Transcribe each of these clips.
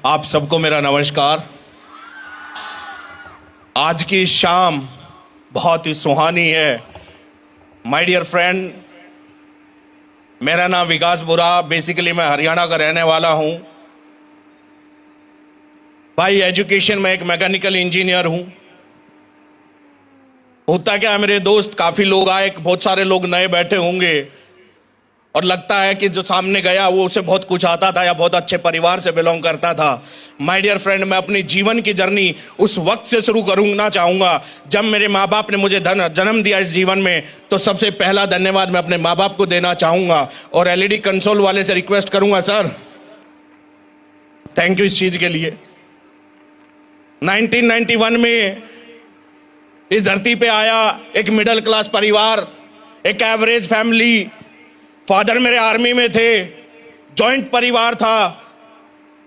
आप सबको मेरा नमस्कार। आज की शाम बहुत ही सुहानी है। माय डियर फ्रेंड, मेरा नाम विकास बुरा, बेसिकली मैं हरियाणा का रहने वाला हूं। भाई एजुकेशन में एक मैकेनिकल इंजीनियर हूं। होता क्या है मेरे दोस्त, काफी लोग आए, बहुत सारे लोग नए बैठे होंगे और लगता है कि जो सामने गया वो उसे बहुत कुछ आता था या बहुत अच्छे परिवार से बिलोंग करता था। माय डियर फ्रेंड, मैं अपनी जीवन की जर्नी उस वक्त से शुरू करूंगा चाहूंगा जब मेरे माँ बाप ने मुझे जन्म दिया इस जीवन में। तो सबसे पहला धन्यवाद मैं अपने माँ बाप को देना चाहूंगा और एलईडी कंसोल वाले से रिक्वेस्ट करूंगा, सर थैंक यू इस चीज के लिए। 1991 में इस धरती पे आया एक मिडिल क्लास परिवार, एक एवरेज फैमिली। फादर मेरे आर्मी में थे, जॉइंट परिवार था।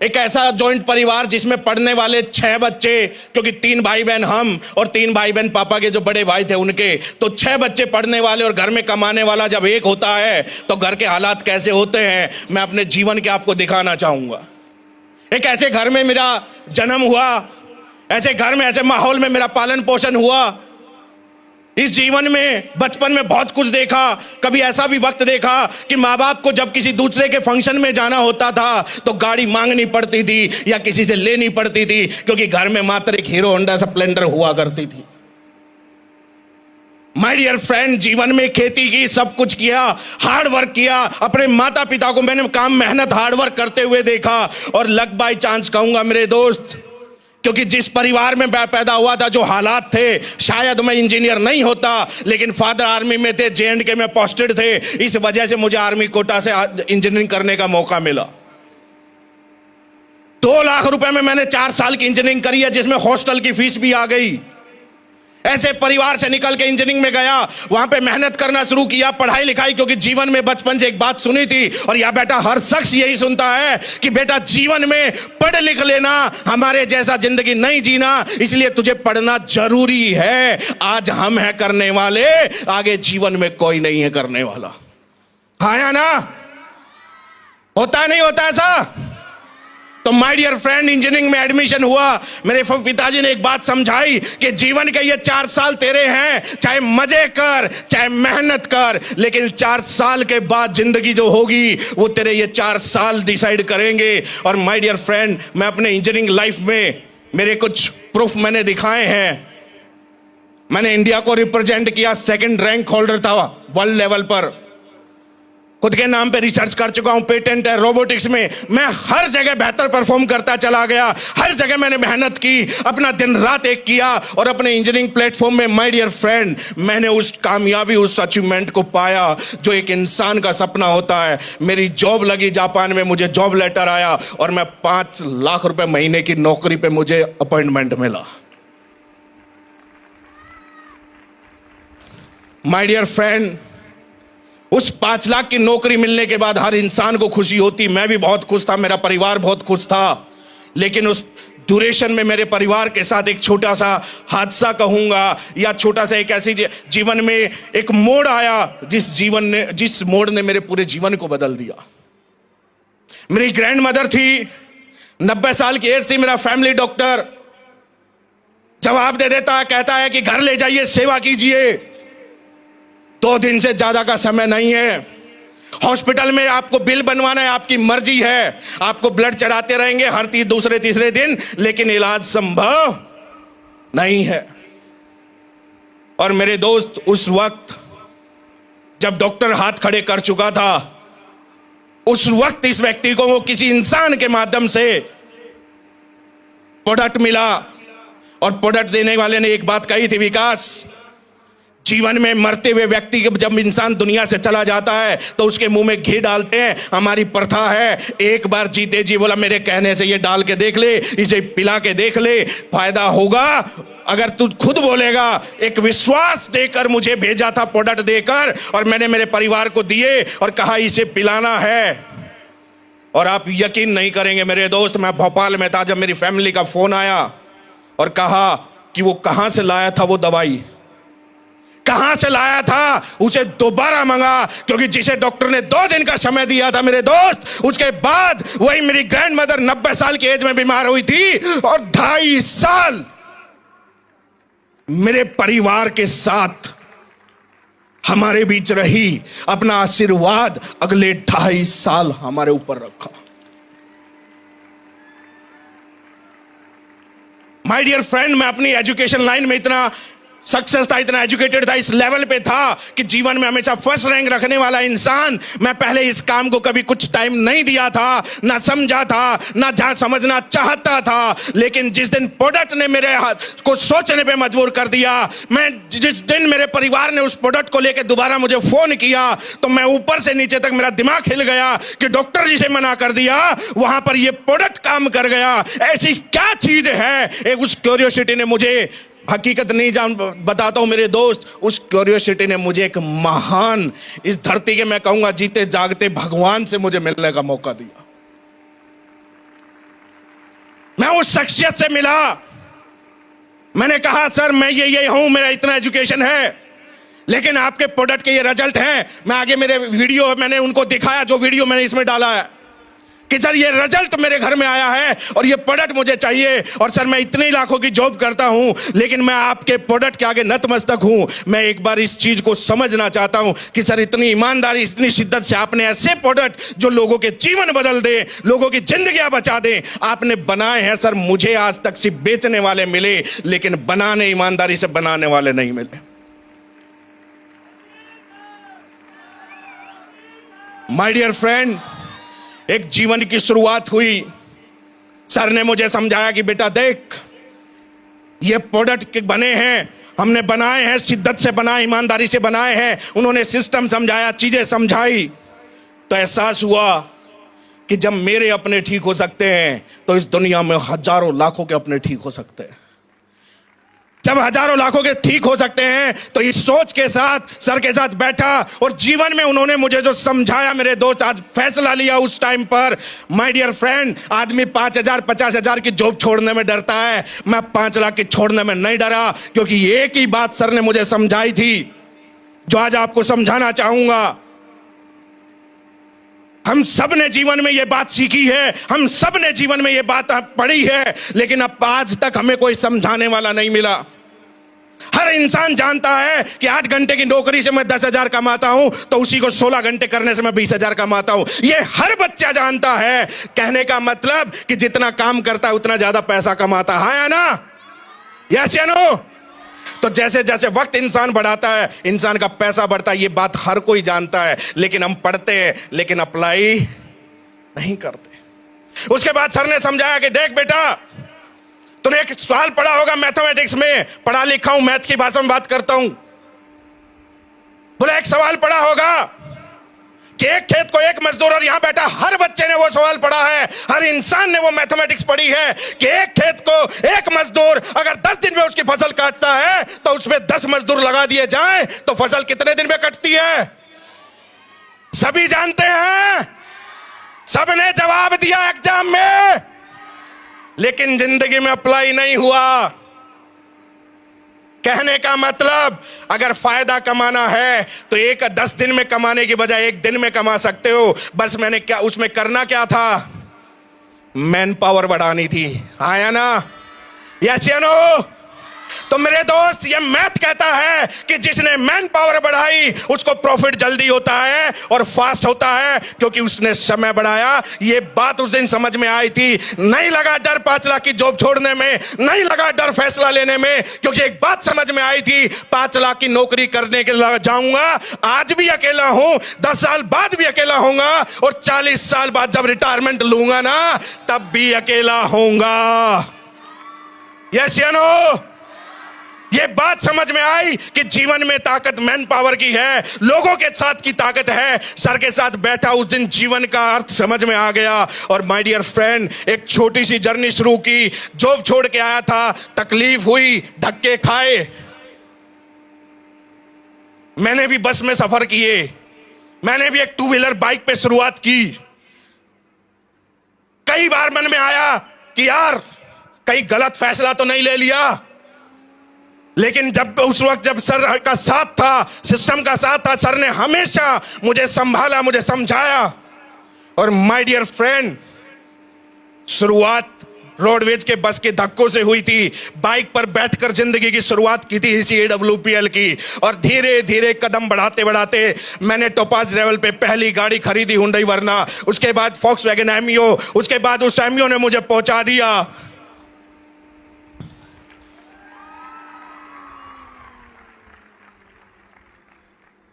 एक ऐसा जॉइंट परिवार जिसमें पढ़ने वाले 6 बच्चे, क्योंकि 3 भाई बहन हम और 3 भाई बहन पापा के जो बड़े भाई थे उनके, तो 6 बच्चे पढ़ने वाले और घर में कमाने वाला जब एक होता है तो घर के हालात कैसे होते हैं मैं अपने जीवन के आपको दिखाना चाहूंगा। एक ऐसे घर में मेरा जन्म हुआ, ऐसे घर में ऐसे माहौल में मेरा पालन पोषण हुआ। इस जीवन में बचपन में बहुत कुछ देखा। कभी ऐसा भी वक्त देखा कि माँ बाप को जब किसी दूसरे के फंक्शन में जाना होता था तो गाड़ी मांगनी पड़ती थी या किसी से लेनी पड़ती थी, क्योंकि घर में मात्र एक हीरो होंडा स्प्लेंडर हुआ करती थी। माय डियर फ्रेंड, जीवन में खेती की, सब कुछ किया, हार्ड वर्क किया। अपने माता पिता को मैंने काम मेहनत हार्ड वर्क करते हुए देखा और लक बाय चांस कहूंगा मेरे दोस्त, क्योंकि जिस परिवार में मैं पैदा हुआ था, जो हालात थे, शायद मैं इंजीनियर नहीं होता, लेकिन फादर आर्मी में थे, J&K में पोस्टेड थे। इस वजह से मुझे आर्मी कोटा से इंजीनियरिंग करने का मौका मिला। 2 लाख रुपए में मैंने 4 साल की इंजीनियरिंग करी है, जिसमें हॉस्टल की फीस भी आ गई। ऐसे परिवार से निकल के इंजीनियरिंग में गया, वहां पे मेहनत करना शुरू किया, पढ़ाई लिखाई, क्योंकि जीवन में बचपन से एक बात सुनी थी और यह बेटा हर शख्स यही सुनता है कि बेटा जीवन में पढ़ लिख लेना, हमारे जैसा जिंदगी नहीं जीना, इसलिए तुझे पढ़ना जरूरी है। आज हम हैं करने वाले, आगे जीवन में कोई नहीं है करने वाला। हाँ या ना? होता नहीं होता ऐसा? तो माय डियर फ्रेंड, इंजीनियरिंग में एडमिशन हुआ। मेरे पिताजी ने एक बात समझाई कि जीवन के ये 4 साल तेरे हैं, चाहे मजे कर, चाहे मेहनत कर, लेकिन 4 साल के बाद जिंदगी जो होगी वो तेरे ये 4 साल डिसाइड करेंगे। और माय डियर फ्रेंड, मैं अपने इंजीनियरिंग लाइफ में मेरे कुछ प्रूफ मैंने दिखाए हैं। मैंने इंडिया को रिप्रेजेंट किया, 2nd रैंक होल्डर था वर्ल्ड लेवल पर। खुद के नाम पे रिसर्च कर चुका हूं, पेटेंट है। रोबोटिक्स में मैं हर जगह बेहतर परफॉर्म करता चला गया। हर जगह मैंने मेहनत की, अपना दिन रात एक किया और अपने इंजीनियरिंग प्लेटफॉर्म में माय डियर फ्रेंड मैंने उस कामयाबी, उस अचीवमेंट को पाया जो एक इंसान का सपना होता है। मेरी जॉब लगी जापान में, मुझे जॉब लेटर आया और मैं 5 लाख रुपए महीने की नौकरी पे मुझे अपॉइंटमेंट मिला। माय डियर फ्रेंड, उस 5 लाख की नौकरी मिलने के बाद हर इंसान को खुशी होती। मैं भी बहुत खुश था, मेरा परिवार बहुत खुश था, लेकिन उस ड्यूरेशन में मेरे परिवार के साथ एक छोटा सा हादसा कहूंगा या छोटा सा एक ऐसी जीवन में एक मोड़ आया जिस मोड़ ने मेरे पूरे जीवन को बदल दिया। मेरी ग्रैंड मदर थी, 90 साल की एज थी। मेरा फैमिली डॉक्टर जवाब दे देता है, कहता है कि घर ले जाइए, सेवा कीजिए। 2 दिन से ज्यादा का समय नहीं है। हॉस्पिटल में आपको बिल बनवाना है, आपकी मर्जी है, आपको ब्लड चढ़ाते रहेंगे हर दूसरे तीसरे दिन, लेकिन इलाज संभव नहीं है। और मेरे दोस्त, उस वक्त जब डॉक्टर हाथ खड़े कर चुका था, उस वक्त इस व्यक्ति को वो किसी इंसान के माध्यम से प्रोडक्ट मिला और प्रोडक्ट देने वाले ने एक बात कही थी, विकास, जीवन में मरते हुए व्यक्ति जब इंसान दुनिया से चला जाता है तो उसके मुंह में घी डालते हैं, हमारी प्रथा है। एक बार जीते जी बोला, मेरे कहने से ये डाल के देख ले, इसे पिला के देख ले, फायदा होगा। अगर तू खुद बोलेगा, एक विश्वास देकर मुझे भेजा था प्रोडक्ट देकर, और मैंने मेरे परिवार को दिए और कहा इसे पिलाना है। और आप यकीन नहीं करेंगे मेरे दोस्त, मैं भोपाल में था जब मेरी फैमिली का फोन आया और कहा कि वो कहां से लाया था वो दवाई। कहां से लाया था, उसे दोबारा मंगा, क्योंकि जिसे डॉक्टर ने 2 दिन का समय दिया था मेरे दोस्त, उसके बाद वही मेरी ग्रैंड मदर 90 साल की एज में बीमार हुई थी और 2.5 साल मेरे परिवार के साथ हमारे बीच रही, अपना आशीर्वाद अगले 2.5 साल हमारे ऊपर रखा। माय डियर फ्रेंड, मैं अपनी एजुकेशन लाइन में इतना सक्सेस था, इतना एजुकेटेड था, इस लेवल पे था कि जीवन में हमेशा फर्स्ट रैंक रखने वाला इंसान, मैं पहले इस काम को कभी कुछ टाइम नहीं दिया था, ना समझा था, ना जहां समझना चाहता था। लेकिन जिस दिन प्रोडक्ट ने मेरे हाथ को सोचने पे मजबूर कर दिया, मैं जिस दिन मेरे परिवार ने उस प्रोडक्ट को लेकर दोबारा मुझे फोन किया, तो मैं ऊपर से नीचे तक मेरा दिमाग हिल गया कि डॉक्टर जी से मना कर दिया, वहां पर ये प्रोडक्ट काम कर गया। ऐसी क्या चीज है, एक उस क्यूरियोसिटी ने मुझे, हकीकत नहीं जान बताता हूं मेरे दोस्त, उस क्यूरियोसिटी ने मुझे एक महान, इस धरती के मैं कहूंगा जीते जागते भगवान से मुझे मिलने का मौका दिया। मैं उस शख्सियत से मिला, मैंने कहा सर मैं ये हूं, मेरा इतना एजुकेशन है, लेकिन आपके प्रोडक्ट के ये रिजल्ट हैं। मैं आगे मेरे वीडियो मैंने उनको दिखाया, जो वीडियो मैंने इसमें डाला है, कि सर ये रिजल्ट मेरे घर में आया है और ये प्रोडक्ट मुझे चाहिए, और सर मैं इतने लाखों की जॉब करता हूं, लेकिन मैं आपके प्रोडक्ट के आगे नतमस्तक हूं। मैं एक बार इस चीज को समझना चाहता हूं कि सर इतनी ईमानदारी, इतनी शिद्दत से आपने ऐसे प्रोडक्ट जो लोगों के जीवन बदल दे, लोगों की जिंदगियां बचा दे, आपने बनाए हैं। सर मुझे आज तक सिर्फ बेचने वाले मिले, लेकिन बनाने, ईमानदारी से बनाने वाले नहीं मिले। माय डियर फ्रेंड, एक जीवन की शुरुआत हुई। सर ने मुझे समझाया कि बेटा देख, ये प्रोडक्ट बने हैं, हमने बनाए हैं, शिद्दत से बनाए, ईमानदारी से बनाए हैं। उन्होंने सिस्टम समझाया, चीजें समझाई, तो एहसास हुआ कि जब मेरे अपने ठीक हो सकते हैं, तो इस दुनिया में हजारों लाखों के अपने ठीक हो सकते हैं। जब हजारों लाखों के ठीक हो सकते हैं, तो इस सोच के साथ सर के साथ बैठा, और जीवन में उन्होंने मुझे जो समझाया मेरे दोस्त, आज फैसला लिया उस टाइम पर। माय डियर फ्रेंड, आदमी 5,000 50,000 की जॉब छोड़ने में डरता है, मैं 5 लाख की छोड़ने में नहीं डरा, क्योंकि एक ही बात सर ने मुझे समझाई थी, जो आज आपको समझाना चाहूंगा। हम सब ने जीवन में ये बात सीखी है, हम सब ने जीवन में ये बात पढ़ी है, लेकिन अब आज तक हमें कोई समझाने वाला नहीं मिला। हर इंसान जानता है कि 8 घंटे की नौकरी से मैं 10,000 कमाता हूं, तो उसी को 16 घंटे करने से मैं 20,000 कमाता हूं। ये हर बच्चा जानता है। कहने का मतलब कि जितना काम करता है उतना ज्यादा पैसा कमाता है, या ना? यस या नो? तो जैसे जैसे वक्त इंसान बढ़ाता है, इंसान का पैसा बढ़ता है, ये बात हर कोई जानता है, लेकिन हम पढ़ते हैं लेकिन अप्लाई नहीं करते। उसके बाद सर ने समझाया कि देख बेटा, तूने एक सवाल पढ़ा होगा मैथमेटिक्स में, पढ़ा लिखा हूं, मैथ की भाषा में बात करता हूं। बोले एक सवाल पढ़ा होगा कि एक खेत को एक मजदूर, और यहां बैठा हर बच्चे ने वो सवाल पढ़ा है, हर इंसान ने वो मैथमेटिक्स पढ़ी है कि एक खेत को एक मजदूर अगर 10 दिन में उसकी फसल काटता है, तो उसमें 10 मजदूर लगा दिए जाएं तो फसल कितने दिन में कटती है? सभी जानते हैं, सबने जवाब दिया एग्जाम में, लेकिन जिंदगी में अप्लाई नहीं हुआ। कहने का मतलब, अगर फायदा कमाना है तो 10 दिन में कमाने की बजाय 1 दिन में कमा सकते हो। बस मैंने क्या उसमें करना क्या था? मैन पावर बढ़ानी थी, आया ना? यस या नो? तो मेरे दोस्त, ये मैथ कहता है कि जिसने मैन पावर बढ़ाई उसको प्रॉफिट जल्दी होता है और फास्ट होता है, क्योंकि उसने समय बढ़ाया। ये बात उस दिन समझ में आई थी। नहीं लगा डर 5 लाख की जॉब छोड़ने में, नहीं लगा डर फैसला लेने में, क्योंकि एक बात समझ में आई थी, 5 लाख की नौकरी करने के लिए जाऊंगा, आज भी अकेला हूं, 10 साल बाद भी अकेला होऊंगा, और 40 साल बाद जब रिटायरमेंट लूंगा ना, तब भी अकेला होऊंगा। यस या नो? ये बात समझ में आई कि जीवन में ताकत मैन पावर की है, लोगों के साथ की ताकत है। सर के साथ बैठा उस दिन जीवन का अर्थ समझ में आ गया। और माय डियर फ्रेंड, एक छोटी सी जर्नी शुरू की, जॉब छोड़ के आया था, तकलीफ हुई, धक्के खाए, मैंने भी बस में सफर किए, मैंने भी एक 2 व्हीलर बाइक पे शुरुआत की। कई बार मन में आया कि यार कहीं गलत फैसला तो नहीं ले लिया, लेकिन जब उस वक्त जब सर का साथ था, सिस्टम का साथ था, सर ने हमेशा मुझे संभाला, मुझे समझाया। और माय डियर फ्रेंड, शुरुआत रोडवेज के बस के धक्कों से हुई थी। बाइक पर बैठकर जिंदगी की शुरुआत की थी इसी AWPL की, और धीरे धीरे कदम बढ़ाते बढ़ाते मैंने टोपाज लेवल पे पहली गाड़ी खरीदी, हुंडई वर्ना। उसके बाद फॉक्सवैगन एमियो, उसके बाद उस एमियो ने मुझे पहुंचा दिया।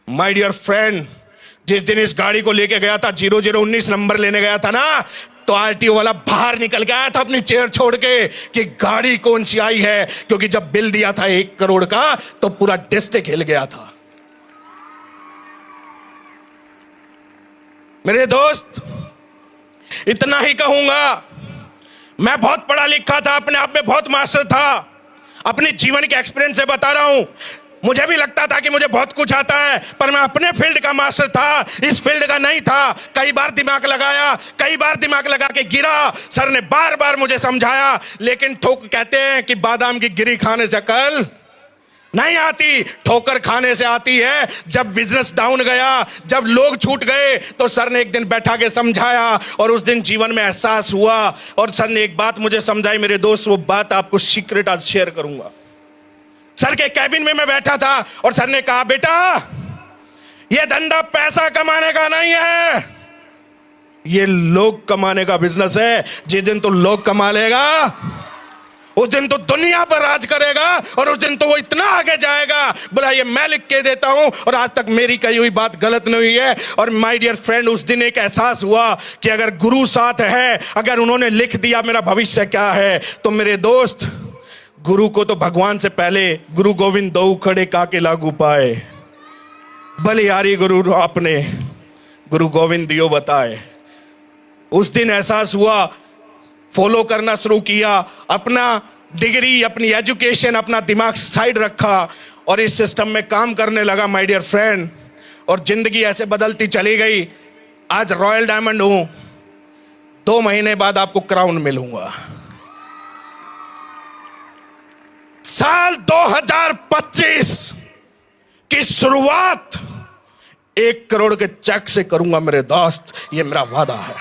माय डियर फ्रेंड, जिस दिन इस गाड़ी को लेके गया था, 0019 नंबर लेने गया था ना, तो RTO वाला बाहर निकल के आया था अपनी चेयर छोड़ के कि गाड़ी कौन सी आई है, क्योंकि जब बिल दिया था 1 करोड़ का तो पूरा डिस्ट्रिक्ट हिल गया था। मेरे दोस्त, इतना ही कहूंगा, मैं बहुत पढ़ा लिखा था, अपने आप में बहुत मास्टर था, अपने जीवन के एक्सपीरियंस से बता रहा हूं। मुझे भी लगता था कि मुझे बहुत कुछ आता है, पर मैं अपने फील्ड का मास्टर था, इस फील्ड का नहीं था। कई बार दिमाग लगाया, कई बार दिमाग लगा के गिरा। सर ने बार बार मुझे समझाया, लेकिन कहते हैं कि बादाम की गिरी खाने से अकल नहीं आती, ठोकर खाने से आती है। जब बिजनेस डाउन गया, जब लोग छूट गए, तो सर ने एक दिन बैठा के समझाया, और उस दिन जीवन में एहसास हुआ। और सर ने एक बात मुझे समझाई मेरे दोस्त, वो बात आपको सीक्रेट आज शेयर करूंगा। सर के कैबिन में मैं बैठा था और सर ने कहा, बेटा ये धंधा पैसा कमाने का नहीं है, ये लोग कमाने का बिजनेस है। जिस दिन तो लोग कमा लेगा, उस दिन तो दुनिया पर राज करेगा, और उस दिन तो वो इतना आगे जाएगा, बोला ये मैं लिख के देता हूं, और आज तक मेरी कही हुई बात गलत नहीं हुई है। और माय डियर फ्रेंड, उस दिन एक एहसास हुआ कि अगर गुरु साथ है, अगर उन्होंने लिख दिया मेरा भविष्य क्या है, तो मेरे दोस्त, गुरु को तो भगवान से पहले गुरु गोविंद दो खड़े काके लागू पाए, बलिहारी गुरु आपने गुरु गोविंद दियो बताए। उस दिन एहसास हुआ, फॉलो करना शुरू किया, अपना डिग्री, अपनी एजुकेशन, अपना दिमाग साइड रखा और इस सिस्टम में काम करने लगा माय डियर फ्रेंड। और जिंदगी ऐसे बदलती चली गई। आज रॉयल डायमंड हूं, 2 महीने बाद आपको क्राउन मिलूंगा। साल 2025 की शुरुआत 1 करोड़ के चेक से करूंगा मेरे दोस्त, ये मेरा वादा है।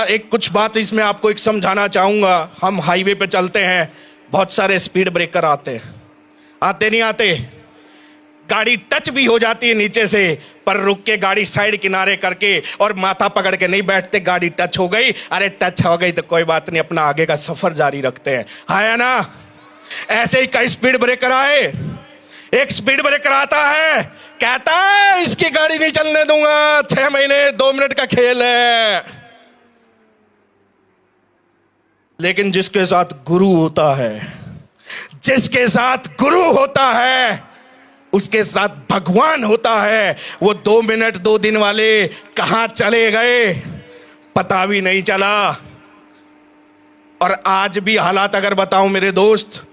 एक कुछ बात इसमें आपको एक समझाना चाहूंगा। हम हाईवे पे चलते हैं, बहुत सारे स्पीड ब्रेकर आते नहीं आते, गाड़ी टच भी हो जाती है नीचे से, पर रुक के गाड़ी साइड किनारे करके और माथा पकड़ के नहीं बैठते। गाड़ी टच हो गई, अरे टच हो गई तो कोई बात नहीं, अपना आगे का सफर जारी रखते हैं, है ना। ऐसे ही कई स्पीड ब्रेकर आए। एक स्पीड ब्रेकर आता है, कहता है इसकी गाड़ी नहीं चलने दूंगा, 6 महीने 2 मिनट का खेल है। लेकिन जिसके साथ गुरु होता है, जिसके साथ गुरु होता है, उसके साथ भगवान होता है, वो 2 मिनट 2 दिन वाले कहां चले गए पता भी नहीं चला। और आज भी हालात अगर बताऊं मेरे दोस्त,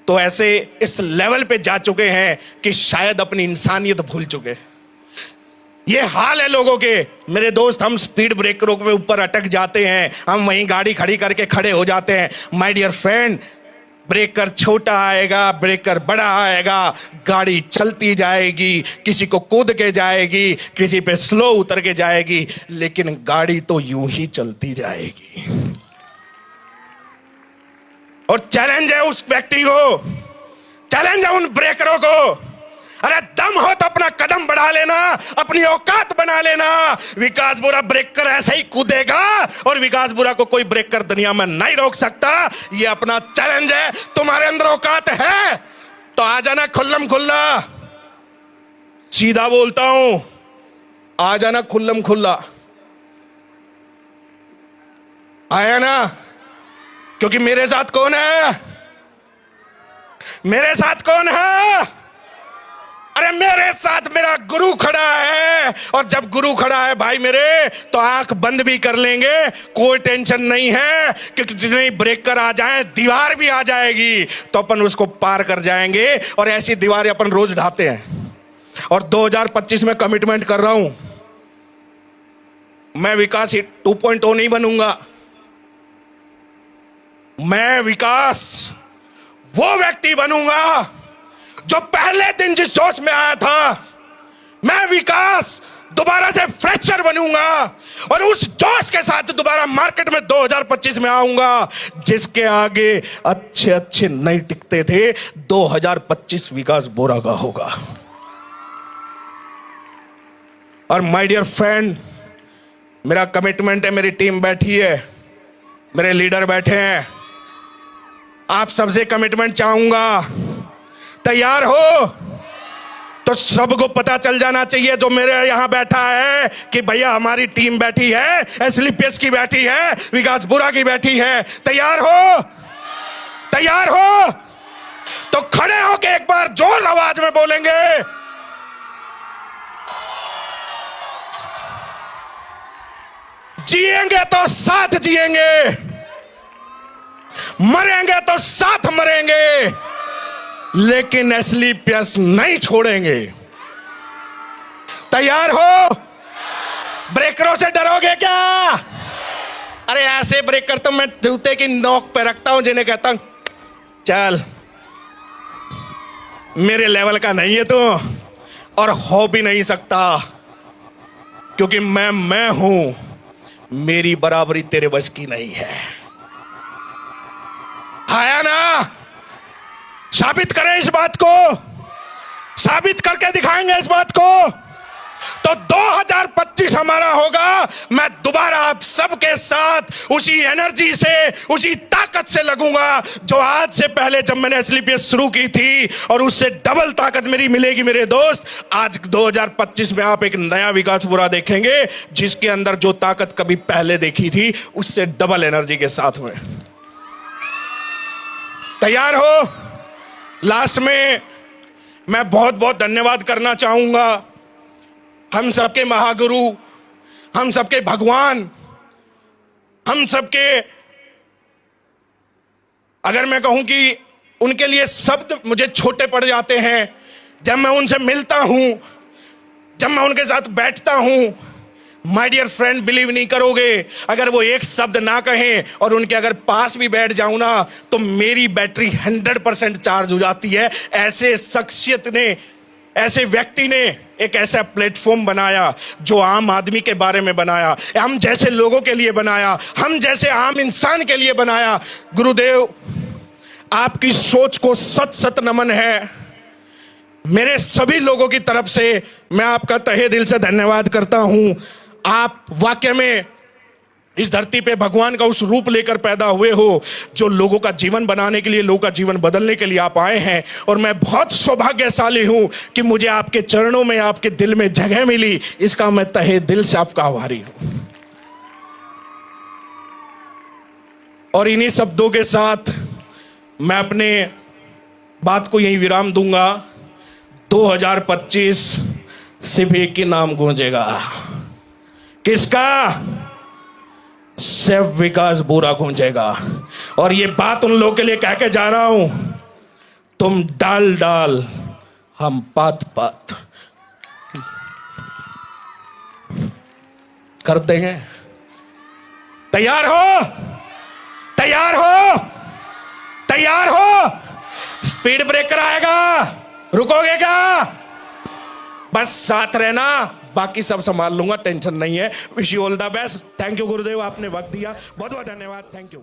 तो ऐसे इस लेवल पे जा चुके हैं कि शायद अपनी इंसानियत भूल चुके। ये हाल है लोगों के मेरे दोस्त। हम स्पीड ब्रेकरों के ऊपर अटक जाते हैं, हम वहीं गाड़ी खड़ी करके खड़े हो जाते हैं। माय डियर फ्रेंड, ब्रेकर छोटा आएगा, ब्रेकर बड़ा आएगा, गाड़ी चलती जाएगी, किसी को कूद के जाएगी, किसी पे स्लो उतर के जाएगी, लेकिन गाड़ी तो यूं ही चलती जाएगी। और चैलेंज है उस व्यक्ति को, चैलेंज है उन ब्रेकरों को। अरे दम हो तो अपना कदम बढ़ा लेना, अपनी औकात बना लेना। विकास बुरा ब्रेकर ऐसे ही कूदेगा, और विकास बुरा को कोई ब्रेकर दुनिया में नहीं रोक सकता। ये अपना चैलेंज है। तुम्हारे अंदर औकात है तो आ जाना खुल्लम खुल्ला। सीधा बोलता हूं, आ जाना खुल्लम खुल्ला। आया ना? क्योंकि मेरे साथ कौन है? मेरे साथ कौन है? अरे मेरे साथ मेरा गुरु खड़ा है। और जब गुरु खड़ा है भाई मेरे, तो आंख बंद भी कर लेंगे, कोई टेंशन नहीं है। क्योंकि जितने ब्रेकर आ जाए, दीवार भी आ जाएगी तो अपन उसको पार कर जाएंगे। और ऐसी दीवारें अपन रोज ढाते हैं। और 2025 में कमिटमेंट कर रहा हूं, मैं विकास 2.0 नहीं बनूंगा। मैं विकास वो व्यक्ति बनूंगा जो पहले दिन जिस जोश में आया था, मैं विकास दोबारा से फ्रेशर बनूंगा और उस जोश के साथ दोबारा मार्केट में 2025 में आऊंगा, जिसके आगे अच्छे अच्छे नहीं टिकते थे। 2025 विकास बोरा का होगा। और माय डियर फ्रेंड, मेरा कमिटमेंट है, मेरी टीम बैठी है, मेरे लीडर बैठे हैं, आप सबसे कमिटमेंट चाहूंगा। तैयार हो? तो सबको पता चल जाना चाहिए जो मेरे यहां बैठा है कि भैया हमारी टीम बैठी है, एसलीपीएस की बैठी है, विकास बोरा की बैठी है। तैयार हो? तैयार हो? तो खड़े होके एक बार जोर आवाज में बोलेंगे, जिएंगे तो साथ जिएंगे, मरेंगे तो साथ मरेंगे, लेकिन एसलीपीएस नहीं छोड़ेंगे। तैयार हो? ब्रेकरों से डरोगे क्या? अरे ऐसे ब्रेकर तो मैं जूते की नोक पे रखता हूं, जिन्हें कहता हूं चल मेरे लेवल का नहीं है तू, और हो भी नहीं सकता, क्योंकि मैं हूं, मेरी बराबरी तेरे बस की नहीं है। आया ना? साबित करें इस बात को, साबित करके दिखाएंगे इस बात को। तो 2025 हमारा होगा। मैं दोबारा आप सबके साथ उसी एनर्जी से, उसी ताकत से लगूंगा जो आज से पहले जब मैंने एसलीपीएस शुरू की थी, और उससे डबल ताकत मेरी मिलेगी मेरे दोस्त। आज 2025 में आप एक नया विकास बोरा देखेंगे, जिसके अंदर जो ताकत कभी पहले देखी थी उससे डबल एनर्जी के साथ में। तैयार हो? लास्ट में मैं बहुत बहुत धन्यवाद करना चाहूंगा हम सबके महागुरु, हम सबके भगवान, हम सबके, अगर मैं कहूं कि उनके लिए शब्द मुझे छोटे पड़ जाते हैं जब मैं उनसे मिलता हूं, जब मैं उनके साथ बैठता हूं। माय डियर फ्रेंड, बिलीव नहीं करोगे, अगर वो एक शब्द ना कहें और उनके अगर पास भी बैठ जाऊं ना, तो मेरी बैटरी 100% चार्ज हो जाती है। ऐसे शख्सियत ने, ऐसे व्यक्ति ने एक ऐसा प्लेटफॉर्म बनाया जो आम आदमी के बारे में बनाया, हम जैसे लोगों के लिए बनाया, हम जैसे आम इंसान के लिए बनाया। गुरुदेव, आपकी सोच को सत सत नमन है। मेरे सभी लोगों की तरफ से मैं आपका तहे दिल से धन्यवाद करता हूं। आप वाकई में इस धरती पे भगवान का उस रूप लेकर पैदा हुए हो जो लोगों का जीवन बनाने के लिए, लोगों का जीवन बदलने के लिए आप आए हैं। और मैं बहुत सौभाग्यशाली हूं कि मुझे आपके चरणों में, आपके दिल में जगह मिली। इसका मैं तहे दिल से आपका आभारी हूं। और इन्हीं शब्दों के साथ मैं अपने बात को यही विराम दूंगा। 2025 सिर्फ एक ही नाम गूंजेगा। किसका? सिर्फ विकास बोरा गूंजेगा। और ये बात उन लोगों के लिए कह के जा रहा हूं, तुम डाल डाल, हम पात पात कर देंगे। तैयार हो? तैयार हो? तैयार हो? स्पीड ब्रेकर आएगा, रुकोगे क्या? बस साथ रहना, बाकी सब संभाल लूंगा, टेंशन नहीं है। Wish you all the best. Thank you गुरुदेव, आपने वक्त दिया, बहुत बहुत धन्यवाद। Thank you.